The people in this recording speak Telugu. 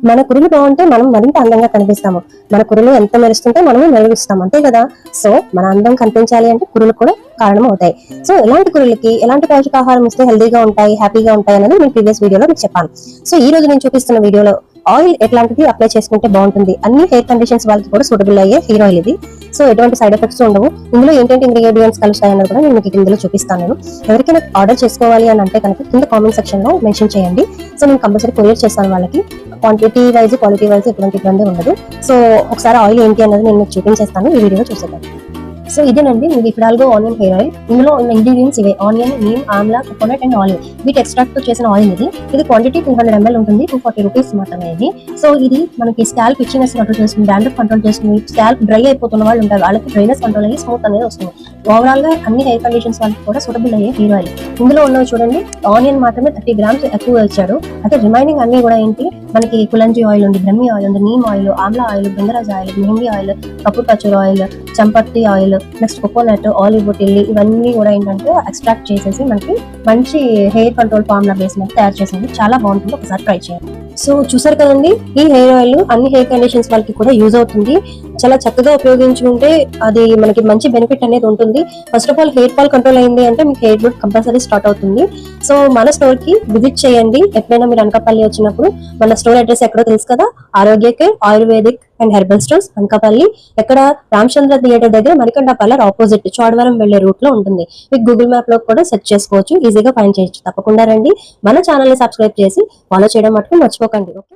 మన కురులు బాగుంటే మనం మరింత అందంగా కనిపిస్తాము. మన కురులు ఎంత మెరుస్తుంటే మనము మెరుగుస్తాం, అంతే కదా. సో మన అందం కనిపించాలి అంటే కురులు కూడా కారణం అవుతాయి. సో ఎలాంటి కురులకి ఎలాంటి పౌష్టికాహారం ఇస్తే హెల్దీగా ఉంటాయి, హ్యాపీగా ఉంటాయి అనేది నేను ప్రీవియస్ వీడియోలో మీకు చెప్పాను. సో ఈ రోజు నేను చూపిస్తున్న వీడియోలో ఆయిల్ ఎట్లాంటిది అప్లై చేసుకుంటే బాగుంటుంది, అన్ని హెయిర్ కండిషన్స్ వాళ్ళకి కూడా సూటబుల్ అయ్యే హెయిర్ ఆయిల్ ఇది. సో ఎటువంటి సైడ్ ఎఫెక్ట్స్ ఉండవు. ఇందులో ఏంటంటే ఇంగ్రీడియంట్స్ కలుస్తాయి అన్నది కూడా నేను మీకు ఇందులో చూపిస్తాను. నేను ఎవరికైనా ఆర్డర్ చేసుకోవాలి అని అంటే కనుక కింద కామెంట్ సెక్షన్ లో మెన్షన్ చేయండి. సో నేను కంపల్సరీ కొరియర్ చేస్తాను వాళ్ళకి. క్వాంటిటీ వైజ్ క్వాలిటీ వైజ్ ఎటువంటి ఇబ్బంది ఉండదు. సో ఒకసారి ఆయిల్ ఏంటి అన్నది నేను మీకు చూపించేస్తాను, ఈ వీడియోలో చూసేద్దాం. సో ఇదేనండి ఇది ఫిడాల్గో ఆనియన్ హెయిర్ ఆయిల్. ఇందులో ఉన్న ఇంగ్రీడియంట్స్ ఇవే: onion, neem, Amla, coconut and olive. వీటి ఎక్స్ట్రాక్ట్ తో చేసిన ఆయిల్ ఇది. ఇది క్వాంటిటీ 200 ml ఉంటుంది, 240 రూపీస్ మాత్రమే ఇది. సో ఇది మనకి స్కాల్ప్ ఇచ్చింగ్నెస్ కంట్రోల్ చేస్తుంది, డాండ్రఫ్ కంట్రోల్ చేస్తుంది. స్కాల్ప్ డ్రై అయిపోతున్న వాళ్ళు ఉంటారు, వాళ్ళకి డ్రైనెస్ కంట్రోల్ అయ్యి స్మూత్ అనేది వస్తుంది. ఓవరాల్ గా అన్ని హెయిర్ కండిషన్స్ వాళ్ళకి కూడా సూటబుల్ అయ్యే హెయిర్ ఆయిల్. ఇందులో ఉన్నవి చూడండి, ఆనియన్ మాత్రమే 30 grams ఎక్కువ ఇచ్చాడు. అయితే రిమైనింగ్ అన్ని కూడా ఏంటి, మనకి కులంజీ ఆయిల్ ఉంది, బ్రహ్మి ఆయిల్ ఉంది, neem oil, amla oil, bhringraj oil, mehndi oil, kapur kachur oil, చంపత్తి ఆయిల్, నెక్స్ట్ కోకోనట్, ఆలివ్ టిల్లీ, ఇవన్నీ కూడా ఏంటంటే ఎక్స్ట్రాక్ట్ చేసేసి మనకి మంచి హెయిర్ కంట్రోల్ ఫార్ములా బేస్ మీద తయారు చేసింది. చాలా బాగుంటుంది, ఒకసారి ట్రై చేయండి. సో చూసారు కదండి, ఈ హెయిర్ ఆయిల్ అన్ని హెయిర్ కండిషన్స్ వాళ్ళకి కూడా యూజ్ అవుతుంది. చాలా చక్కగా ఉపయోగించుకుంటే అది మనకి మంచి బెనిఫిట్ అనేది ఉంటుంది. First of all hair fall control అయింది అంటే మీకు హెయిర్ గ్రోత్ కంపల్సరీ స్టార్ట్ అవుతుంది. సో మన స్టోర్ కి విజిట్ చేయండి ఎప్పుడైనా మీరు అనకాపల్లి వచ్చినప్పుడు. మన స్టోర్ అడ్రస్ ఎక్కడో తెలుసు కదా, ఆరోగ్య care ayurvedic and herbal stores, Anakapalli. ఎక్కడ రామచంద్ర థియేటర్ దగ్గర మణికంఠ పార్లర్ ఆపోజిట్ చోడవరం వెళ్లే రూట్ లో ఉంటుంది. మీకు గూగుల్ మ్యాప్ లో కూడా సెర్చ్ చేసుకోవచ్చు, ఈజీగా ఫైండ్ చేయొచ్చు. తప్పకుండా రండి, మన ఛానల్ ని సబ్స్క్రైబ్ చేసి ఫాలో చేయడం మటుకు మర్చిపోకండి. ఓకే.